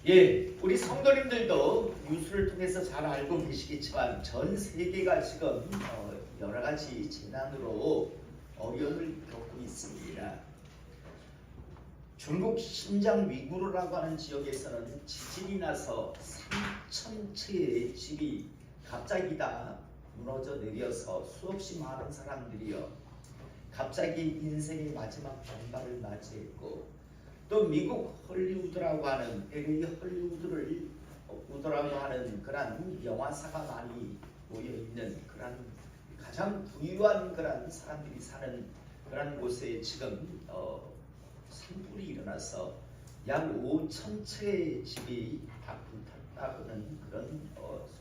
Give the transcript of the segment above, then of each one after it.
예, 우리 성도님들도 뉴스를 통해서 잘 알고 계시겠지만 전 세계가 지금 여러 가지 재난으로 어려움을 겪고 있습니다. 중국 신장 위구르라고 하는 지역에서는 지진이 나서 3,000채의 집이 갑자기 다 무너져 내려서 수없이 많은 사람들이요 갑자기 인생의 마지막 변발을 맞이했고, 또 미국 헐리우드라고 하는 LA 헐리우드라고 하는 그런 영화사가 많이 모여 있는 그런 가장 부유한 그런 사람들이 사는 그런 곳에 지금 산불이 일어나서 약 5,000채의 집이 다 불탔다는 그런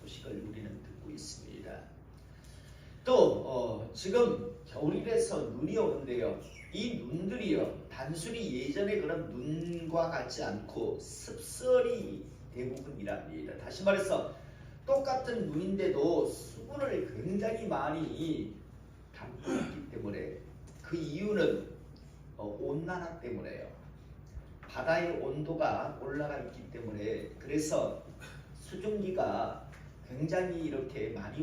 소식을 우리는 듣고 있습니다. 또 지금 겨울이라서 눈이 오는데요. 이 눈들이요 단순히 예전의 그런 눈과 같지 않고 습설이 대부분이랍니다. 다시 말해서 똑같은 눈인데도 수분을 굉장히 많이 담고 있기 때문에, 그 이유는 온난화 때문에요. 바다의 온도가 올라가 있기 때문에, 그래서 수증기가 굉장히 이렇게 많이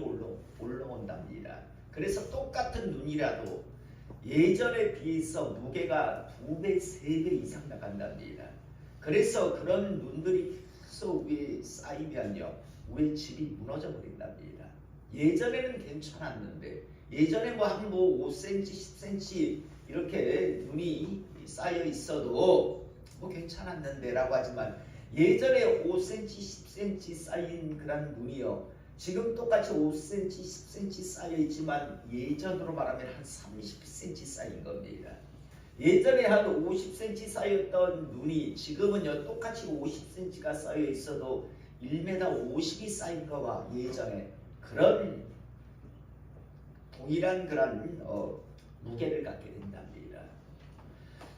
올라온답니다. 그래서 똑같은 눈이라도 예전에 비해서 무게가 2배, 3배 이상 나간답니다. 그래서 그런 눈들이 계속 위에 쌓이면요 위에 집이 무너져 버린답니다. 예전에는 괜찮았는데, 예전에 한 5cm, 10cm 이렇게 눈이 쌓여 있어도 괜찮았는데 라고 하지만, 예전에 5cm, 10cm 쌓인 그런 눈이요 지금 똑같이 5cm, 10cm 쌓여 있지만 예전으로 말하면 한 30cm 쌓인 겁니다. 예전에 한 50cm 쌓였던 눈이 지금은요 똑같이 50cm가 쌓여 있어도 1m 50이 쌓인 거와 예전에 그런 동일한 그런 무게를 갖게 된답니다.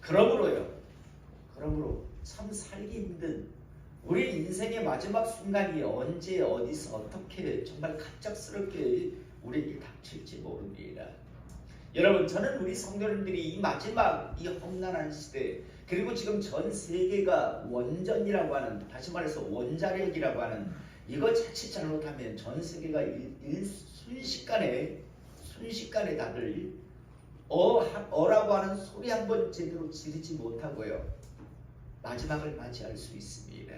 그러므로 참 살기 힘든 우리 인생의 마지막 순간이 언제 어디서 어떻게 정말 갑작스럽게 우리에게 닥칠지 모릅니다. 여러분, 저는 우리 성도님들이 이 마지막 이 험난한 시대, 그리고 지금 전 세계가 원전이라고 하는, 다시 말해서 원자력이라고 하는, 이거 자칫 잘못하면 전 세계가 순식간에 다들 어라고 하는 소리 한번 제대로 지르지 못하고요 마지막을 맞이할 수 있습니다.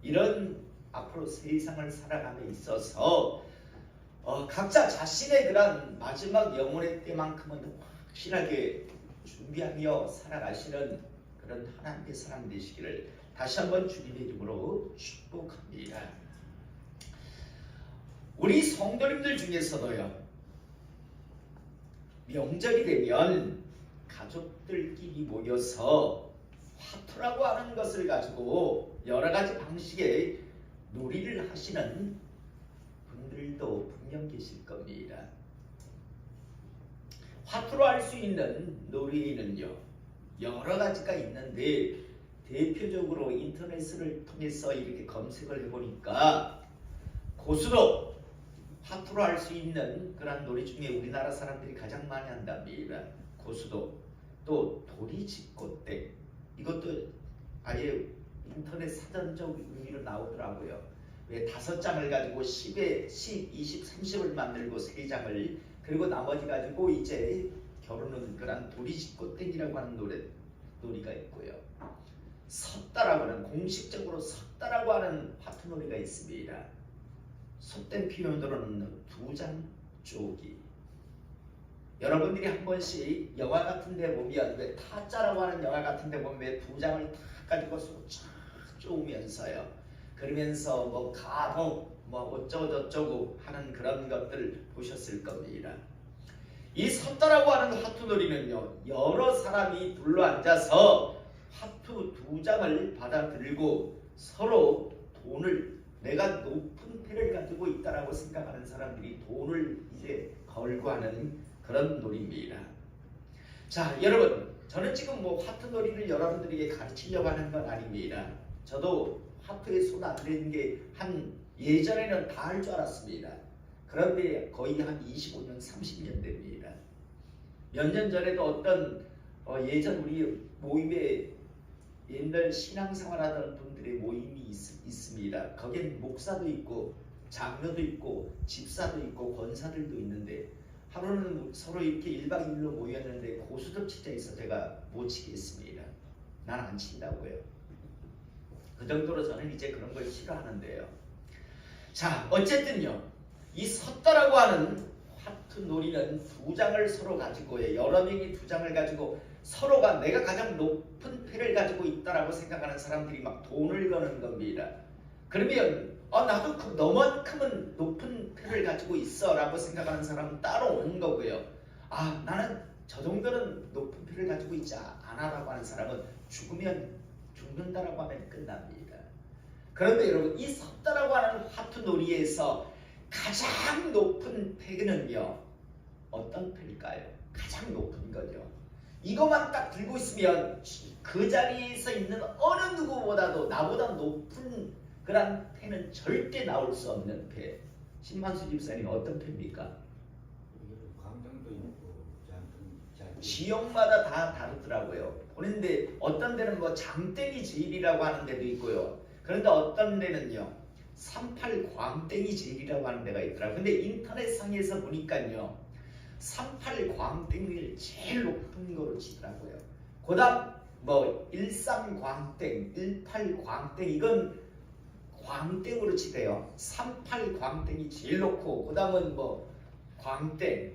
이런 앞으로 세상을 살아감에 있어서 각자 자신의 그런 마지막 영혼의 때만큼은 확실하게 준비하며 살아가시는 그런 하나님의 사람 되시기를 다시 한번 주님의 이름으로 축복합니다. 우리 성도님들 중에서도요 명절이 되면 가족들끼리 모여서 화투라고 하는 것을 가지고 여러 가지 방식의 놀이를 하시는 분들도 분명 계실 겁니다. 화투로 할 수 있는 놀이는요 여러 가지가 있는데, 대표적으로 인터넷을 통해서 이렇게 검색을 해보니까 고수도 화투로 할 수 있는 그런 놀이 중에 우리나라 사람들이 가장 많이 한답니다. 고수도, 또 도리지꽃대, 이것도 아예 인터넷 사전적 의미로 나오더라고요. 왜 5장을 가지고 10에 10, 20, 30을 만들고 3장을, 그리고 나머지 가지고 이제 겨루는 그런 도리지꽃땡이라고 하는 놀이가 있고요. 섰다라고 하는, 공식적으로 섰다라고 하는 화투놀이가 있습니다. 속된 표현으로는 2장 쪼기. 여러분들이 한 번씩 영화 같은 데 보면, 왜 타짜라고 하는 영화 같은 데 보면 왜 2장을 탁 가지고 쫙 쪼으면서요 그러면서 가동 어쩌고저쩌고 하는 그런 것들 보셨을 겁니다. 이 섰다라고 하는 화투놀이는요 여러 사람이 둘러앉아서 화투 2장을 받아들고 서로 돈을, 내가 높은 패를 가지고 있다라고 생각하는 사람들이 돈을 이제 걸고 하는 그런 놀이입니다. 자, 여러분, 저는 지금 화투놀이를 여러분들에게 가르치려고 하는 건 아닙니다. 저도 화투에 손 안 대는 게 예전에는 다 할 줄 알았습니다. 그런데 거의 한 25년, 30년 됩니다. 몇 년 전에도 어떤 예전 우리 모임에 옛날 신앙생활하던 분들의 모임이 있습니다. 거기엔 목사도 있고 장로도 있고 집사도 있고 권사들도 있는데 하루는 서로 이렇게 1박 2일로 모였는데 고수톱 치자 있어 제가 못 치겠습니다. 난 안 친다고요. 그 정도로 저는 이제 그런 걸 싫어하는데요. 자, 어쨌든요. 이 섰다라고 하는 화투 놀이는 두 장을 서로 가지고요. 여러 명이 두 장을 가지고 서로가 내가 가장 높은 패를 가지고 있다라고 생각하는 사람들이 막 돈을 거는 겁니다. 그러면 나도 너만큼은 높은 패를 가지고 있어 라고 생각하는 사람은 따로 오는 거고요. 나는 저 정도는 높은 패를 가지고 있지 않아 라고 하는 사람은 죽는다라고 하면 끝납니다. 그런데 여러분 이 섰다라고 하는 화투 놀이에서 가장 높은 패는요 어떤 패일까요? 가장 높은 거죠. 이것만 딱 들고 있으면 그 자리에서 있는 어느 누구보다도 나보다 높은 그런 패는 절대 나올 수 없는 패. 신만수 집사님 어떤 패입니까? 광장도 있고 지역마다 다 다르더라고요. 보는데 어떤 데는 뭐 장땡이 제일이라고 하는 데도 있고요. 그런데 어떤 데는요 38 광땡이 제일이라고 하는 데가 있더라고요. 근데 인터넷상에서 보니까요 38 광땡을 제일 높은 거로 치더라고요. 그 다음 뭐 13 광땡, 18 광땡 이건 광땡으로 치대요. 38 광땡이 제일 높고 그 다음은 뭐 광땡,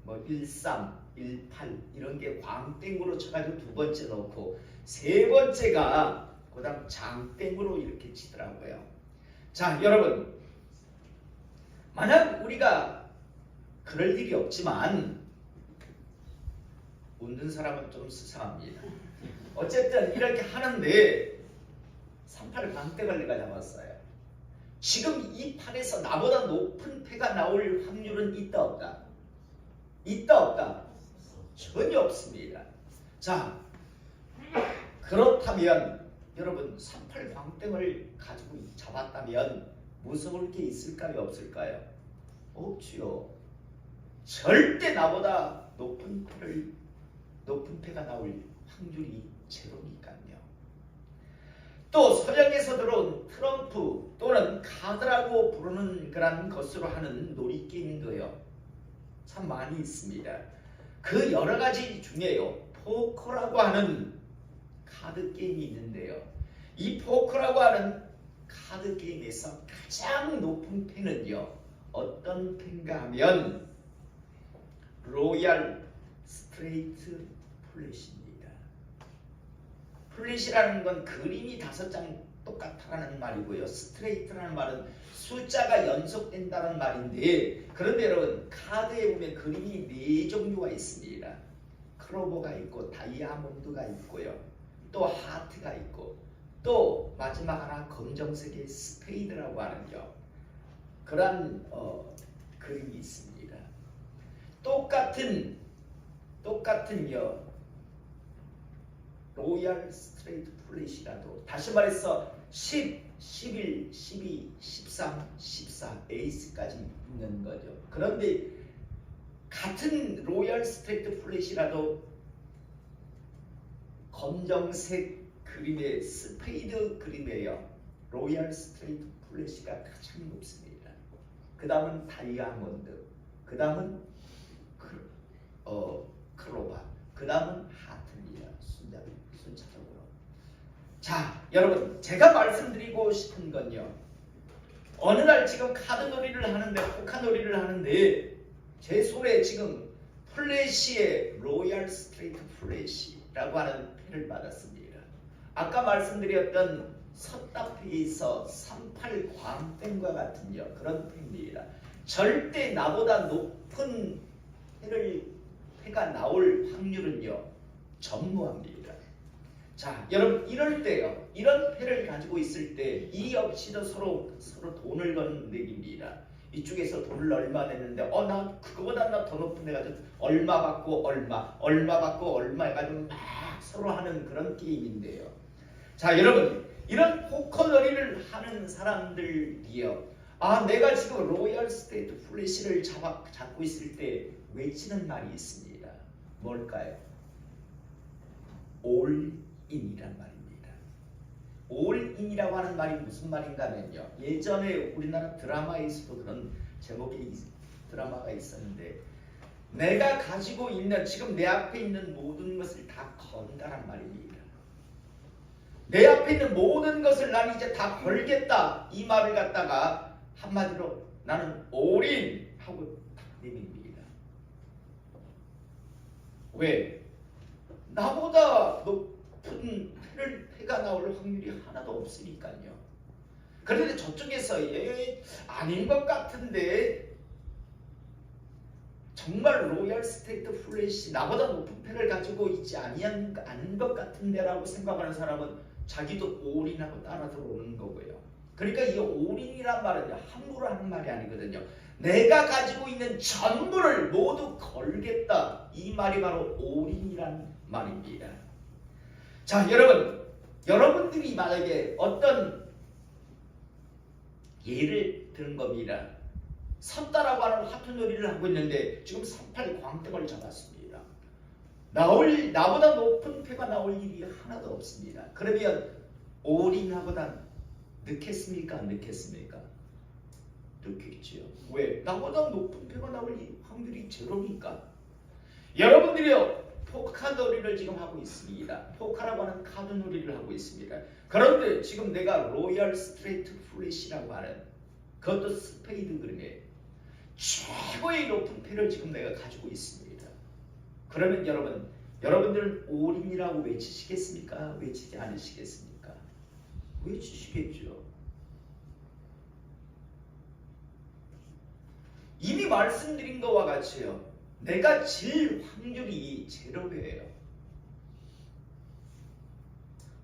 뭐 13, 18 이런 게 광땡으로 쳐가지고 두 번째 넣고 세 번째가 그 다음 장땡으로 이렇게 치더라고요. 자 여러분 만약 우리가 그럴 일이 없지만 웃는 사람은 좀 수상합니다. 어쨌든 이렇게 하는데 38 광땡을 내가 잡았어요. 지금 이 판에서 나보다 높은 패가 나올 확률은 있다 없다? 있다 없다? 전혀 없습니다. 자 그렇다면 여러분 38 광땡을 가지고 잡았다면 무서울 게 있을까요 없을까요? 없지요. 절대 나보다 높은 패가 나올 확률이 제로니까요. 또 서양에서 들어온 트럼프 또는 카드라고 부르는 그런 것으로 하는 놀이 게임인 거예요. 참 많이 있습니다. 그 여러 가지 중에요 포커라고 하는 카드 게임이 있는데요. 이 포커라고 하는 카드 게임에서 가장 높은 패는요 어떤 패인가 하면 로얄 스트레이트 플랫입니다. 플랫이라는 건 그림이 5장 똑같다라는 말이고요. 스트레이트라는 말은 숫자가 연속된다는 말인데 그런데 여러분 카드에 보면 그림이 4종류가 있습니다. 크로버가 있고 다이아몬드가 있고요. 또 하트가 있고 또 마지막 하나 검정색의 스페이드라고 하는요. 그런 그림이 있습니다. 똑같은요 로얄 스트레이트 플랫이라도 다시 말해서 10, 11, 12, 13, 14 에이스까지 있는 거죠. 그런데 같은 로얄 스트레이트 플랫이라도 검정색 그림의 스페이드 그림이에요. 로얄 스트레이트 플래시가 가장 높습니다. 그 다음은 다이아몬드, 그 다음은 크로바, 그 다음은 하트입니다. 순차적으로. 자, 여러분 제가 말씀드리고 싶은 건요. 어느 날 지금 카드 놀이를 하는데 포카 놀이를 하는데 제 손에 지금 플래시의 로얄 스트레이트 플래시라고 하는 패를 받았습니다. 아까 말씀드렸던 섰다패에서 38 광땡과 같은요 그런 패입니다. 절대 나보다 높은 패가 나올 확률은요 전무합니다. 자 여러분 이럴 때요 이런 패를 가지고 있을 때 이 없이도 서로 돈을 거는 내기입니다. 이쪽에서 돈을 얼마 냈는데 나 그거보다 나 더 높은 데 가지고 얼마 받고 얼마 받고 얼마 해가지고 막 서로 하는 그런 게임인데요. 자 여러분 이런 포커 놀이를 하는 사람들이요 내가 지금 로얄 스테이트 플래시를 잡고 있을 때 외치는 말이 있습니다. 뭘까요? 올인이란 말입니다. 올인이라고 하는 말이 무슨 말인가 하면요. 예전에 우리나라 드라마에서도 그런 제목의 드라마가 있었는데 내가 가지고 있는 지금 내 앞에 있는 모든 것을 다 건다란 말입니다. 내 앞에 있는 모든 것을 난 이제 다 걸겠다 이 말을 갖다가 한마디로 나는 올인하고 딱 내밉니다. 왜? 나보다 높은 패가 나올 확률이 하나도 없으니까요. 그런데 저쪽에서 아닌 것 같은데 정말 로얄 스테이트 플래시 나보다 높은 패를 가지고 있지 않은 것 같은데 라고 생각하는 사람은 자기도 올인하고 따라 들어오는 거고요. 그러니까 이 올인이란 말은 함부로 하는 말이 아니거든요. 내가 가지고 있는 전부를 모두 걸겠다. 이 말이 바로 올인이란 말입니다. 자, 여러분들이 만약에 어떤 예를 드는 겁니다. 섰다라고 하는 화투놀이를 하고 있는데 지금 38 광땡을 잡았습니다. 나보다 높은 패가 나올 일이 하나도 없습니다. 그러면 올인하고다 넣겠습니까? 안 넣겠습니까? 넣겠지요. 왜? 나보다 높은 패가 나올 확률이 제로니까. 여러분들이요. 포카놀이를 지금 하고 있습니다. 포카라고 하는 카드놀이를 하고 있습니다. 그런데 지금 내가 로얄 스트레이트 플래시라고 하는 그것도 스페이드 그림에 최고의 높은 패를 지금 내가 가지고 있습니다. 그러면 여러분들은 올인이라고 외치시겠습니까? 외치지 않으시겠습니까? 외치시겠죠. 이미 말씀드린 것과 같이요. 내가 질 확률이 제로예요.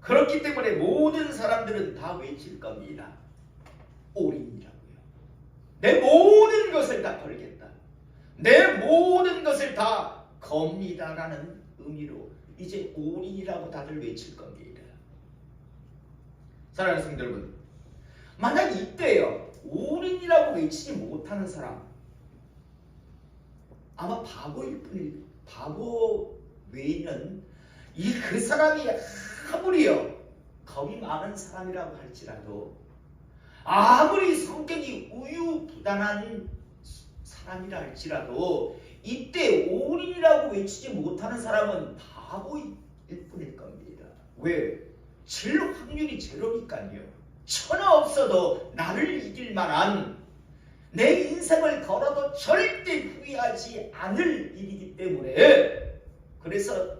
그렇기 때문에 모든 사람들은 다 외칠 겁니다. 올인이라고요. 내 모든 것을 다 걸겠다. 내 모든 것을 다 겁니다라는 의미로 이제 올인이라고 다들 외칠 겁니다. 사랑하는 성도 여러분, 만약 이때요 올인이라고 외치지 못하는 사람 아마 바보 외에는 그 사람이 아무리요 겁이 많은 사람이라고 할지라도 아무리 성격이 우유부단한 사람이라 할지라도 이때 올인이라고 외치지 못하는 사람은 바보일 뿐일 겁니다. 왜? 질 확률이 제로니까요. 천하 없어도 나를 이길 만한 내 인생을 걸어도 절대 후회하지 않을 일이기 때문에 그래서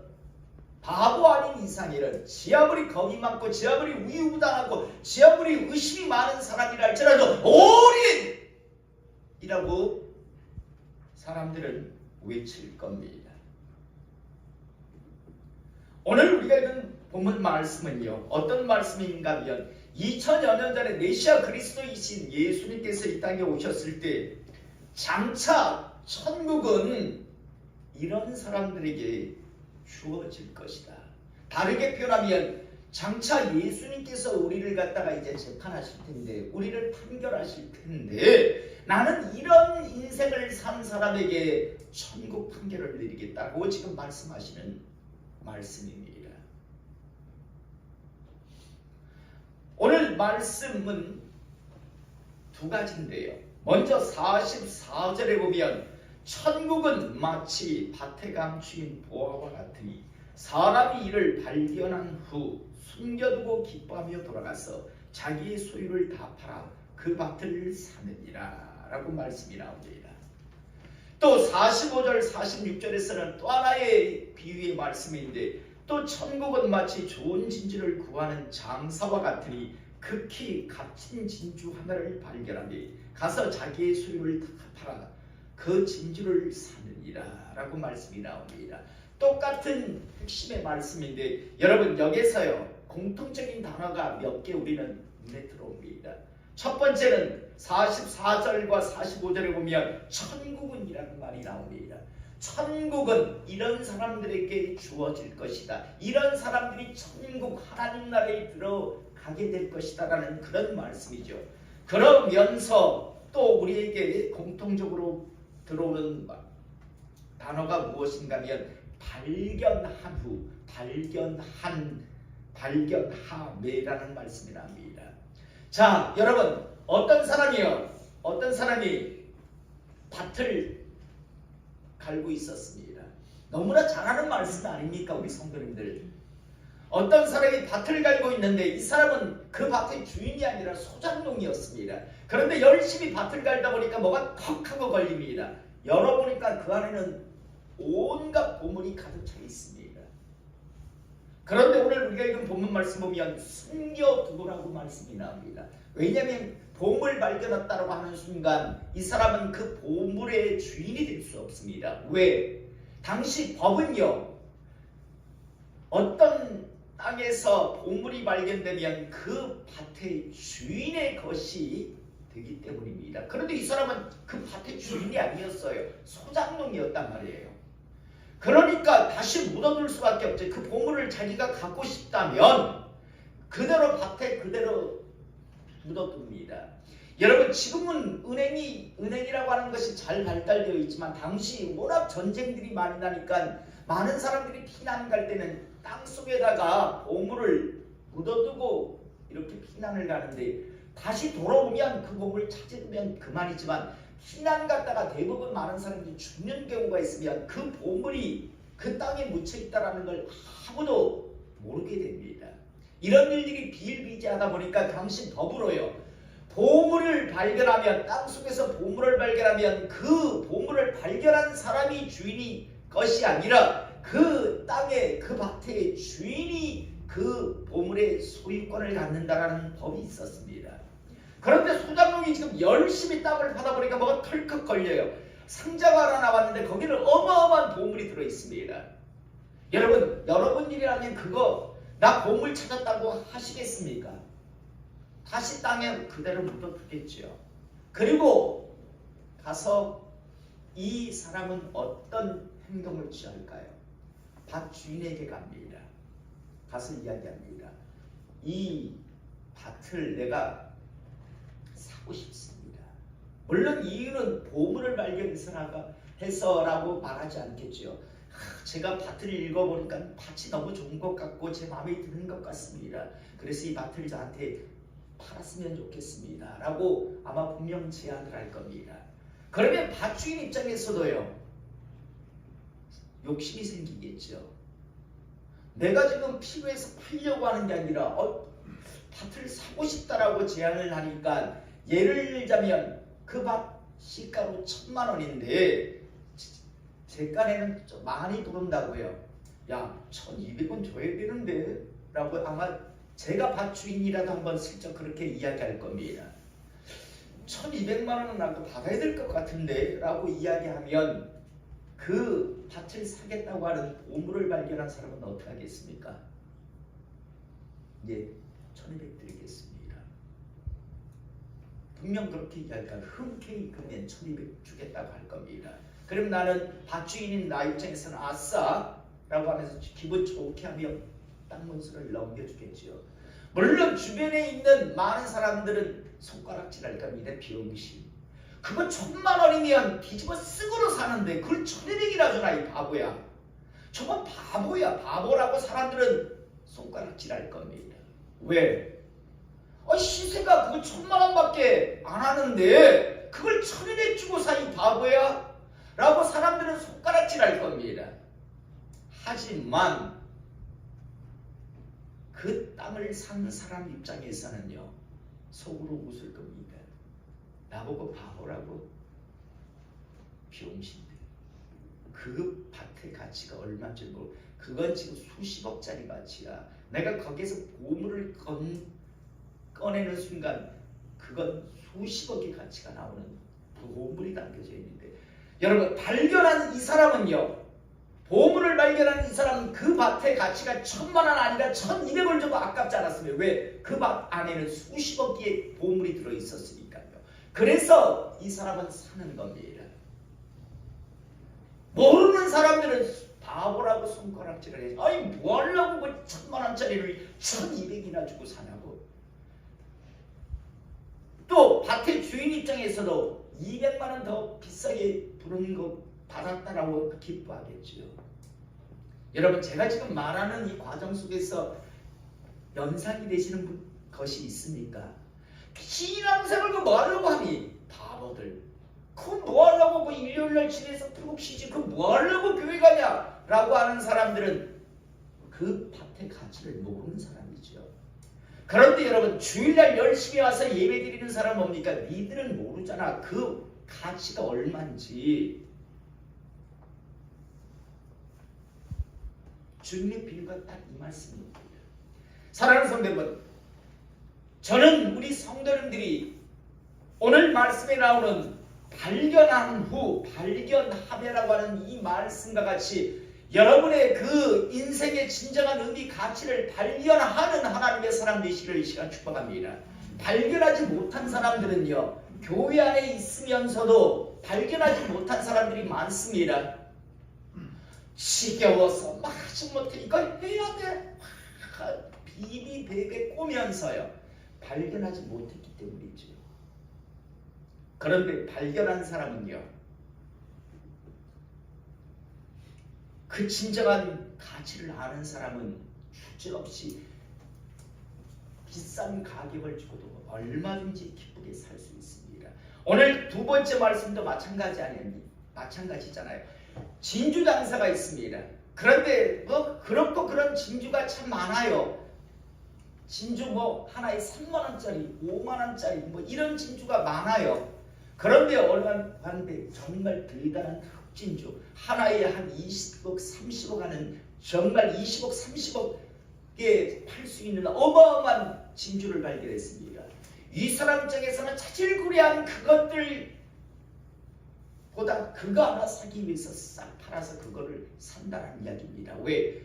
바보 아닌 이상에는 지아무리 겁이 많고 지아무리 우유부단하고 지아무리 의심이 많은 사람이라 할지라도 올인이라고 사람들은 외칠 겁니다. 오늘 우리가 읽은 본문 말씀은요. 어떤 말씀인가 하면 2000여 년 전에 메시아 그리스도이신 예수님께서 이 땅에 오셨을 때 장차 천국은 이런 사람들에게 주어질 것이다. 다르게 표현하면 장차 예수님께서 우리를 갖다가 이제 재판하실 텐데 우리를 판결하실 텐데 나는 이런 인생을 산 사람에게 천국 판결을 내리겠다고 지금 말씀하시는 말씀입니다. 오늘 말씀은 두 가지인데요. 먼저 44절에 보면 천국은 마치 밭에 감추인 보화와 같으니 사람이 이를 발견한 후 숨겨두고 기뻐하며 돌아가서 자기의 소유를 다 팔아 그 밭을 사느니라 라고 말씀이 나옵니다. 또 45절 46절에서는 또 하나의 비유의 말씀인데 또 천국은 마치 좋은 진주를 구하는 장사와 같으니 극히 값진 진주 하나를 발견하며 가서 자기의 소유를 다 팔아 그 진주를 사느니라 라고 말씀이 나옵니다. 똑같은 핵심의 말씀인데 여러분 여기서요 공통적인 단어가 몇 개 우리는 눈에 들어옵니다. 첫 번째는 44절과 45절에 보면 천국은 이라는 말이 나옵니다. 천국은 이런 사람들에게 주어질 것이다. 이런 사람들이 천국 하나님 나라에 들어가게 될 것이다 라는 그런 말씀이죠. 그러면서 또 우리에게 공통적으로 들어오는 단어가 무엇인가 하면 발견한 후, 발견한 발견하매라는 말씀이 납니다. 자, 여러분, 어떤 사람이 밭을 갈고 있었습니다. 너무나 잘하는 말씀 아닙니까, 우리 성도님들? 어떤 사람이 밭을 갈고 있는데 이 사람은 그 밭의 주인이 아니라 소작농이었습니다. 그런데 열심히 밭을 갈다 보니까 뭐가 턱 하고 걸립니다. 열어보니까 그 안에는 온갖 보물이 가득 차 있습니다. 그런데 오늘 우리가 읽은 본문 말씀 보면 숨겨두고라고 말씀이 나옵니다. 왜냐하면 보물 발견했다고 하는 순간 이 사람은 그 보물의 주인이 될 수 없습니다. 왜? 당시 법은요, 어떤 땅에서 보물이 발견되면 그 밭의 주인의 것이 되기 때문입니다. 그런데 이 사람은 그 밭의 주인이 아니었어요. 소작농이었단 말이에요. 그러니까 다시 묻어둘 수밖에 없죠. 그 보물을 자기가 갖고 싶다면 그대로 밭에 그대로 묻어둡니다. 여러분, 지금은 은행이라고 하는 것이 잘 발달되어 있지만 당시 워낙 전쟁들이 많이 나니까 많은 사람들이 피난 갈 때는 땅 속에다가 보물을 묻어두고 이렇게 피난을 가는데 다시 돌아오면 그 보물을 찾으면 그만이지만 피난 갔다가 대부분 많은 사람들이 죽는 경우가 있으면 그 보물이 그 땅에 묻혀 있다는 걸 아무도 모르게 됩니다. 이런 일들이 비일비재하다 보니까 당시 법으로요, 보물을 발견하면, 땅속에서 보물을 발견하면 그 보물을 발견한 사람이 주인이 것이 아니라 그 땅의 그 밭의 주인이 그 보물의 소유권을 갖는다라는 법이 있었습니다. 그런데 소작농이 지금 열심히 땅을 파다 보니까 뭐가 털컥 걸려요. 상자가 하나 나왔는데 거기는 어마어마한 보물이 들어 있습니다. 여러분 일이라면 그거 나 보물 찾았다고 하시겠습니까? 다시 땅에 그대로 묻어두겠죠. 그리고 가서 이 사람은 어떤 행동을 취할까요? 밭 주인에게 갑니다. 가서 이야기합니다. 이 밭을 내가 사고 싶습니다. 물론 이유는 보물을 발견해서라고 말하지 않겠죠. 제가 밭을 읽어보니까 밭이 너무 좋은 것 같고 제 마음에 드는 것 같습니다. 그래서 이 밭을 저한테 팔았으면 좋겠습니다 라고 아마 분명 제안을 할 겁니다. 그러면 밭 주인 입장에서도요, 욕심이 생기겠죠. 내가 지금 필요해서 팔려고 하는 게 아니라 밭을 사고 싶다라고 제안을 하니까, 예를 들자면 그 밭 시가로 1,000만 원인데 제 깐에는 좀 많이 들어온다고요. 야, 1,200원 줘야 되는데 라고 아마 제가 밭 주인이라도 한번 슬쩍 그렇게 이야기할 겁니다. 1,200만 원은 나도 받아야 될 것 같은데 라고 이야기하면 그 밭을 사겠다고 하는 보물을 발견한 사람은 어떻게 하겠습니까? 예, 1,200 드리겠습니다. 분명 그렇게 이야기할까? 흔쾌히 그러면 1,200 주겠다고 할 겁니다. 그럼 나는 밭주인인 나 입장에서는 아싸 라고 하면서 기분 좋게 하며 땅 문서를 넘겨주겠지요. 물론 주변에 있는 많은 사람들은 손가락질할 겁니다. 비용심. 그거 1,000만 원이면 뒤집어 쓰고로 사는데 그걸 1,200이나 주나 이 바보야. 저건 바보야. 바보라고 사람들은 손가락질할 겁니다. 왜? 시세가 그거 1,000만 원밖에 안 하는데 그걸 1,200 주고 사 이 바보야? 라고 사람들은 손가락질할 겁니다. 하지만 그 땅을 산 사람 입장에서는요, 속으로 웃을 겁니다. 나보고 바보라고? 비용신들. 그 밭의 가치가 얼마인 줄 모르고, 그건 지금 수십억짜리 가치야. 내가 거기에서 보물을 꺼내는 순간 그건 수십억의 가치가 나오는 보물이 담겨져 있는데, 여러분, 발견한 이 사람은요, 보물을 발견한 이 사람은 그 밭의 가치가 1,000만 원 아니라 1,200을 줘도 아깝지 않았으면, 왜? 그 밭 안에는 수십억 개의 보물이 들어있었으니까요. 그래서 이 사람은 사는 겁니다. 모르는 사람들은 바보라고 손가락질을 해서 아니 뭐 하려고 그 1,000만 원짜리를 1,200이나 주고 사냐고. 또 밭의 주인 입장에서도 200만 원 더 비싸게 부른 거 받았다라고 기뻐하겠죠. 여러분, 제가 지금 말하는 이 과정 속에서 연상이 되시는 것이 있습니까? 신앙생활 그 뭐하려고 하니? 바보들. 그거 뭐하려고 그 일요일날 집에서 푹 쉬지? 그거 뭐하려고 교회 가냐? 라고 하는 사람들은 그 밭의 가치를 모르는 사람이죠. 그런데 여러분, 주일날 열심히 와서 예배드리는 사람 뭡니까? 니들은 모르잖아. 그 가치가 얼마인지. 주님의 비유가 딱 이 말씀입니다. 사랑하는 성도여러분, 저는 우리 성도님들이 오늘 말씀에 나오는 발견한 후, 발견하며라고 하는 이 말씀과 같이 여러분의 그 인생의 진정한 의미, 가치를 발견하는 하나님의 사람 되시기를 이 시간 축복합니다. 발견하지 못한 사람들은요, 교회 안에 있으면서도 발견하지 못한 사람들이 많습니다. 지겨워서 마지못해 이거 해야 돼. 비비베베 꼬면서요. 발견하지 못했기 때문이죠. 그런데 발견한 사람은요, 그 진정한 가치를 아는 사람은 주저없이 비싼 가격을 주고도 얼마든지 기쁘게 살 수 있습니다. 오늘 두 번째 말씀도 마찬가지잖아요. 진주 장사가 있습니다. 그런데 뭐 그렇고 그런 진주가 참 많아요. 진주 뭐 하나에 3만원짜리, 5만원짜리 뭐 이런 진주가 많아요. 그런데 얼마 하는데 정말 대단한 흑진주, 하나에 한 20억, 30억 하는 정말 20억, 30억에 팔 수 있는 어마어마한 진주를 발견했습니다. 이 사람 쪽에서는 차질구레한 그것들 보다 그거 하나 사기 위해서 싹 팔아서 그거를 산다는 이야기입니다. 왜?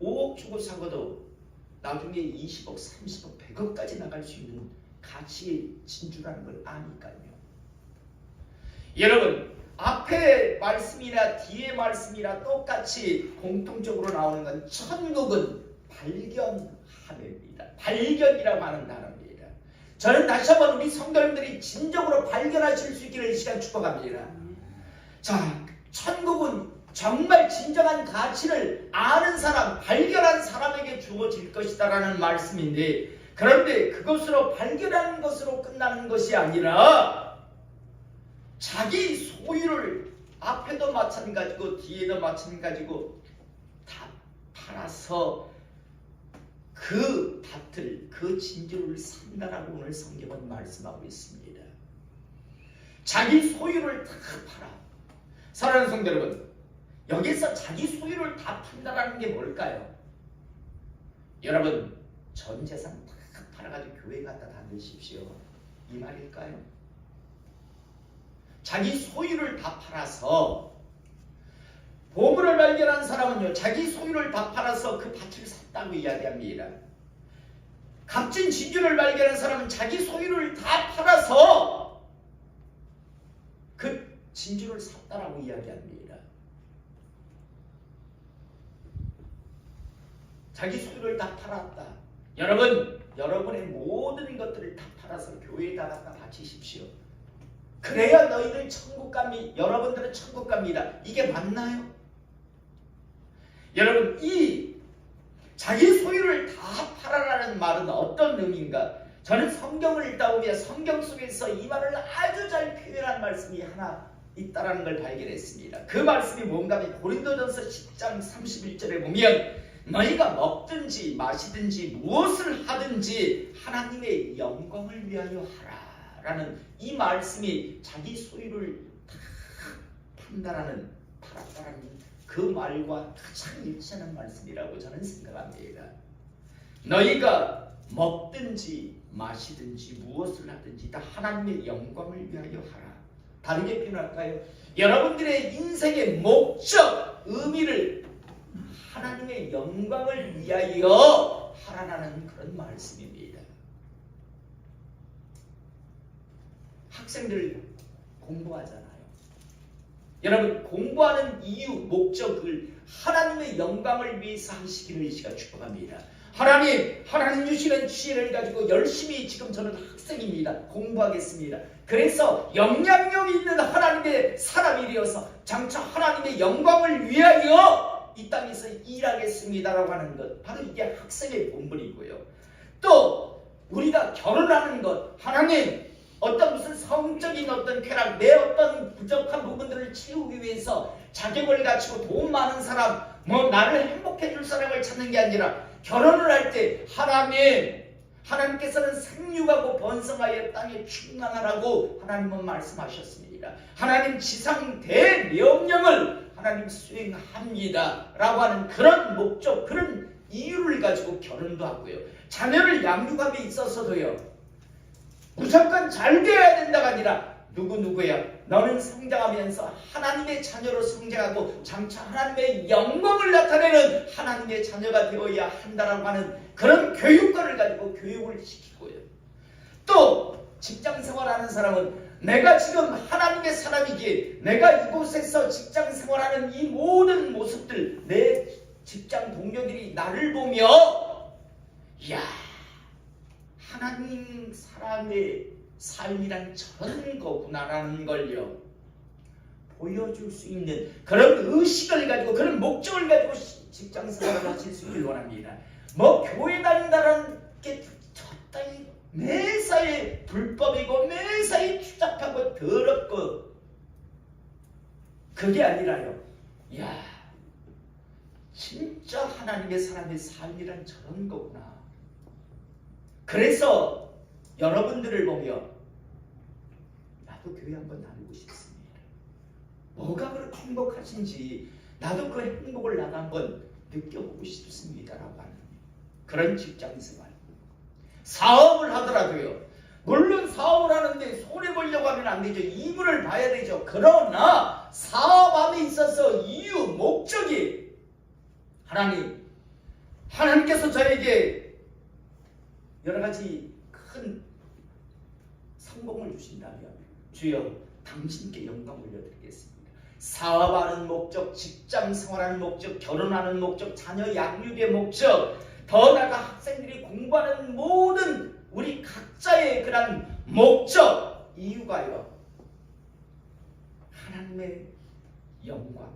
5억 주고 사고도 나중에 20억, 30억, 100억까지 나갈 수 있는 가치의 진주라는 걸 아니까요. 여러분, 앞에 말씀이나 뒤에 말씀이나 똑같이 공통적으로 나오는 건 천국은 발견하며입니다. 발견이라고 하는 단어입니다. 저는 다시 한번 우리 성도님들이 진정으로 발견하실 수 있기를 이 시간 축복합니다. 자, 천국은 정말 진정한 가치를 아는 사람, 발견한 사람에게 주어질 것이다라는 말씀인데, 그런데 그것으로 발견하는 것으로 끝나는 것이 아니라 자기 소유를 앞에도 마찬가지고 뒤에도 마찬가지고 다 팔아서 그 밭을, 그 진주를 산다라고 오늘 성경은 말씀하고 있습니다. 자기 소유를 다 팔아. 사랑하는 성도 여러분, 여기서 자기 소유를 다 판다라는 게 뭘까요? 여러분, 전 재산 다 팔아가지고 교회 갖다 다 넣으십시오, 이 말일까요? 자기 소유를 다 팔아서, 보물을 발견한 사람은요, 자기 소유를 다 팔아서 그 밭을 샀다고 이야기합니다. 값진 진주를 발견한 사람은 자기 소유를 다 팔아서 그 진주를 샀다라고 이야기합니다. 자기 소유를 다 팔았다. 여러분, 여러분의 모든 것들을 다 팔아서 교회에다 갖다 바치십시오. 그래야 너희들 천국 갑니다. 여러분들은 천국 갑니다. 이게 맞나요? 여러분, 이 자기 소유를 다 팔아라는 말은 어떤 의미인가? 저는 성경을 읽다 보면 성경 속에서 이 말을 아주 잘 표현한 말씀이 하나 있다라는 걸 발견했습니다. 그 말씀이 뭔가 하면 고린도전서 10장 31절에 보면 너희가 먹든지 마시든지 무엇을 하든지 하나님의 영광을 위하여 하라 라는 이 말씀이 자기 소유를 다 판다라는, 팔았다라는 그 말과 가장 일치하는 말씀이라고 저는 생각합니다. 너희가 먹든지 마시든지 무엇을 하든지 다 하나님의 영광을 위하여 하라. 다르게 표현할까요? 여러분들의 인생의 목적, 의미를 하나님의 영광을 위하여 하라라는 그런 말씀입니다. 학생들 공부하잖아요. 여러분, 공부하는 이유, 목적을 하나님의 영광을 위해서 하시기를 이 시간 축복합니다. 하나님 주시는 지혜를 가지고 열심히 지금 저는 학생입니다. 공부하겠습니다. 그래서 영향력 있는 하나님의 사람이 되어서 장차 하나님의 영광을 위하여 이 땅에서 일하겠습니다라고 하는 것, 바로 이게 학생의 본분이고요. 또 우리가 결혼하는 것, 하나님 어떤 무슨 성적인 어떤 쾌락, 내 어떤 부족한 부분들을 채우기 위해서 자격을 갖추고 돈 많은 사람, 나를 행복해 줄 사람을 찾는 게 아니라 결혼을 할 때 하나님께서는 생육하고 번성하여 땅에 충만하라고 하나님은 말씀하셨습니다. 하나님 지상 대명령을 하나님 수행합니다 라고 하는 그런 목적, 그런 이유를 가지고 결혼도 하고요. 자녀를 양육함에 있어서도요, 무조건 잘 되어야 된다가 아니라 누구야 너는 성장하면서 하나님의 자녀로 성장하고 장차 하나님의 영광을 나타내는 하나님의 자녀가 되어야 한다라고 하는 그런 교육관을 가지고 교육을 시키고요. 또 직장생활하는 사람은 내가 지금 하나님의 사람이기에 내가 이곳에서 직장생활하는 이 모든 모습들, 내 직장 동료들이 나를 보며 이야, 하나님 사람의 삶이란 저런 거구나라는 걸요 보여줄 수 있는 그런 의식을 가지고, 그런 목적을 가지고 직장생활을 하실 수 있길 원합니다. 교회 다닌다는 게 적당히 매사에 불법이고 매사에 추잡하고 더럽고 그게 아니라요, 이야 진짜 하나님의 사람의 삶이란 저런 거구나. 그래서 여러분들을 보며 나도 교회 한번 다니고 싶습니다. 뭐가 그렇게 행복하신지 나도 그 행복을 나도 한번 느껴보고 싶습니다라고 하는 그런 직장생활. 사업을 하더라도요, 물론 사업을 하는데 손해보려고 하면 안 되죠. 이물을 봐야 되죠. 그러나 사업 안에 있어서 이유, 목적이 하나님께서 저에게 여러 가지 큰 성공을 주신다면 주여 당신께 영광 올려드리겠습니다. 사업하는 목적, 직장 생활하는 목적, 결혼하는 목적, 자녀 양육의 목적, 더 나아가 학생들이 공부하는 모든 우리 각자의 그런 목적, 이유가요 하나님의 영광,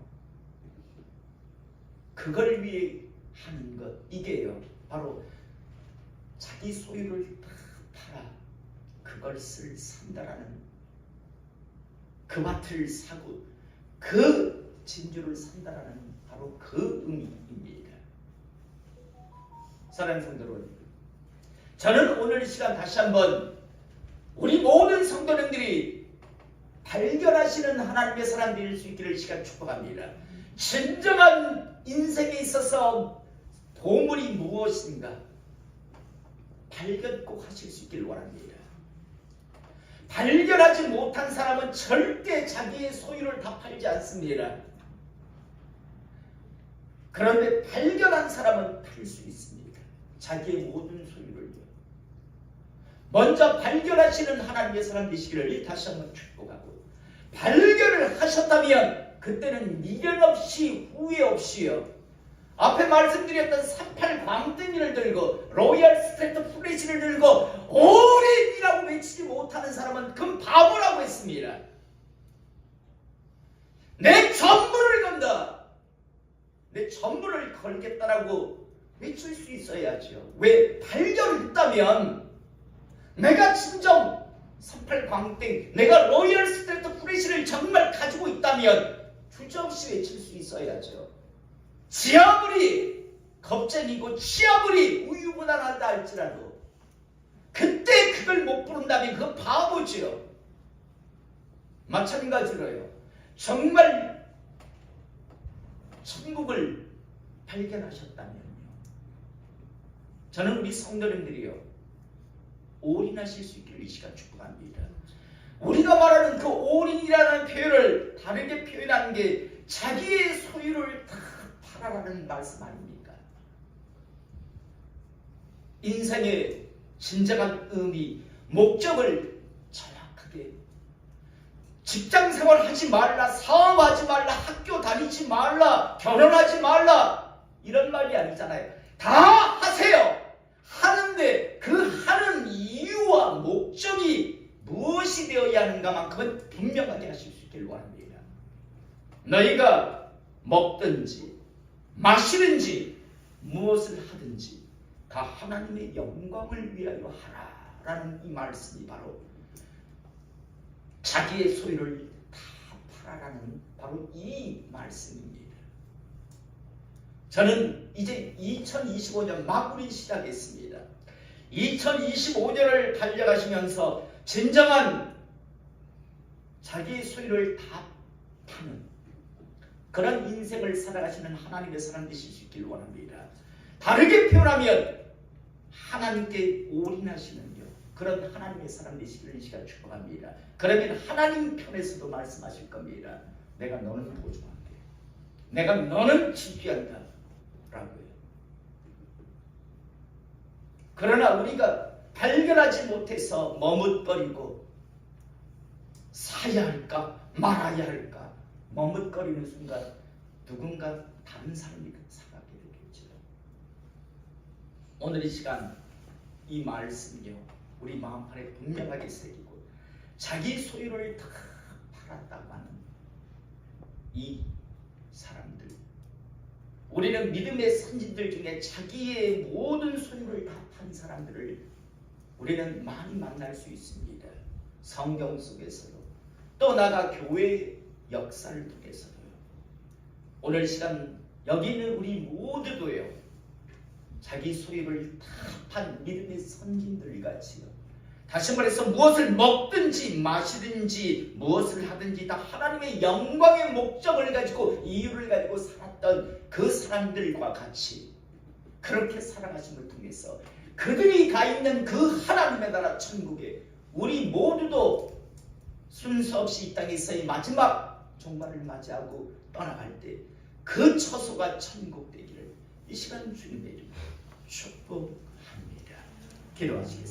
그걸 위해 하는 것, 이게요 바로 자기 소유를 다 팔아 그걸 산다라는, 그 밭을 사고 그 진주를 산다라는 바로 그 의미입니다. 사랑하는 성도 여러분, 저는 오늘 이 시간 다시 한번 우리 모든 성도님들이 발견하시는 하나님의 사람들일 수 있기를 이 시간 축복합니다. 진정한 인생에 있어서 보물이 무엇인가 발견 꼭 하실 수 있기를 원합니다. 발견하지 못한 사람은 절대 자기의 소유를 다 팔지 않습니다. 그런데 발견한 사람은 팔 수 있습니다. 자기의 모든 소유를요. 먼저 발견하시는 하나님의 사람 되시기를 다시 한번 축복하고, 발견을 하셨다면 그때는 미련 없이 후회 없이요, 앞에 말씀드렸던 38 광등이를 들고 로얄 스트레이트 프레시를 들고 올인이라고 외치지 못하는 사람은 그건 바보라고 했습니다. 내 전부를 건다, 내 전부를 걸겠다라고 외칠 수 있어야죠. 왜? 발견했다면 내가 진정 38 광땡, 내가 로얄 스트레이트 프레시를 정말 가지고 있다면 주저없이 외칠 수 있어야죠. 지아무리 겁쟁이고 지아무리 우유부단하다 할지라도 그때 그걸 못 부른다면 그건 바보지요. 마찬가지로요, 정말 천국을 발견하셨다면요, 저는 우리 성도님들이요 올인하실 수 있기를 이 시간 축복합니다. 우리가 말하는 그 올인이라는 표현을 다르게 표현하는 게 자기의 소유를 다 팔아라는 말씀 아닙니까? 인생의 진정한 의미, 목적을 정확하게, 직장생활 하지 말라, 사업하지 말라, 학교 다니지 말라, 결혼하지 말라 이런 말이 아니잖아요. 다 하세요. 하는데 그 하는 이유와 목적이 무엇이 되어야 하는가만큼은 분명하게 하실 수 있기를 원합니다. 너희가 먹든지 마시든지 무엇을 하든지 다 하나님의 영광을 위하여 하라라는 이 말씀이 바로 자기의 소유를 다 팔아라는 바로 이 말씀입니다. 저는 이제 2025년 마무리 시작했습니다. 2025년을 달려가시면서 진정한 자기의 소유를 다 파는 그런 인생을 살아가시는 하나님의 사람 되실 수 있기를 원합니다. 다르게 표현하면 하나님께 올인하시는 그런 하나님의 사람 되시기를 이 시간 축복합니다. 그러면 하나님 편에서도 말씀하실 겁니다. 내가 너는 보조할게. 내가 너는 지키한다. 라고요. 그러나 우리가 발견하지 못해서 머뭇거리고 사야 할까 말아야 할까 머뭇거리는 순간 누군가 다른 사람이 살아가게 되겠죠. 오늘 이 시간 이 말씀이요 우리 마음판에 분명하게 새기고 자기 소유를 다 팔았다고 하는 이 사람들, 우리는 믿음의 선진들 중에 자기의 모든 소유를 다 판 사람들을 우리는 많이 만날 수 있습니다. 성경 속에서도 또 나아가 교회 역사를 통해서도요. 오늘 시간 여기 있는 우리 모두도요 자기 소유를 다 판 믿음의 선진들 같이요. 다시 말해서 무엇을 먹든지 마시든지 무엇을 하든지 다 하나님의 영광의 목적을 가지고 이유를 가지고 살았던 그 사람들과 같이 그렇게 살아가심을 통해서 그들이 가 있는 그 하나님의 나라 천국에 우리 모두도 순서 없이 이 땅에서의 마지막 종말을 맞이하고 떠나갈 때 그 처소가 천국 되기를 이 시간 주님의 이름으로 축복합니다. 기도하시겠습니다.